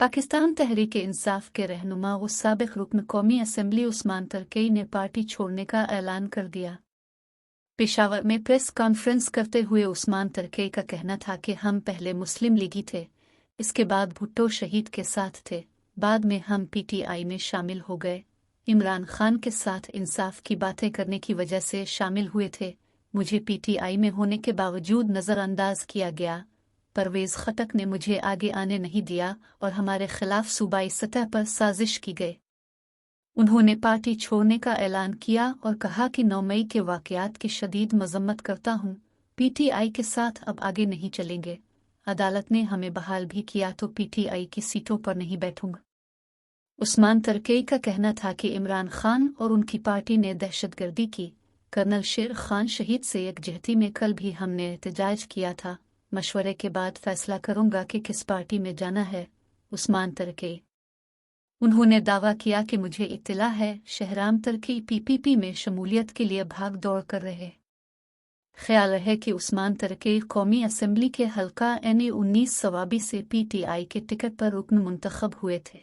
पाकिस्तान तहरीक इंसाफ के रहनुमा व साबिक रुकन कौमी असम्बली उस्मान तरकई ने पार्टी छोड़ने का ऐलान कर दिया। पेशावर में प्रेस कॉन्फ्रेंस करते हुए उस्मान तरकई का कहना था कि हम पहले मुस्लिम लीगी थे, इसके बाद भुट्टो शहीद के साथ थे, बाद में हम पीटीआई में शामिल हो गए। इमरान खान के साथ इंसाफ की बातें करने की वजह से शामिल हुए थे। मुझे पीटीआई में होने के बावजूद नज़रअंदाज किया गया। परवेज़ खटक ने मुझे आगे आने नहीं दिया और हमारे खिलाफ सूबाई सतह पर साजिश की गई। उन्होंने पार्टी छोड़ने का ऐलान किया और कहा कि 9 मई के वाक़यात की शदीद मजम्मत करता हूँ। पीटीआई के साथ अब आगे नहीं चलेंगे। अदालत ने हमें बहाल भी किया तो पीटीआई की सीटों पर नहीं बैठूंगा। उस्मान तरकई का कहना था कि इमरान खान और उनकी पार्टी ने दहशतगर्दी की। कर्नल शेर खान शहीद से यकजहती में कल भी हमने एहतजाज किया था। मशवरे के बाद फैसला करूंगा कि किस पार्टी में जाना है। उस्मान तरकई। उन्होंने दावा किया कि मुझे इत्तला है शहराम तरकई पीपीपी में शमूलियत के लिए भाग दौड़ कर रहे। ख्याल है कि उस्मान तरकई कौमी असम्बली के हल्का NA 19 सवाबी से पीटीआई के टिकट पर रुकन मुंतखब हुए थे।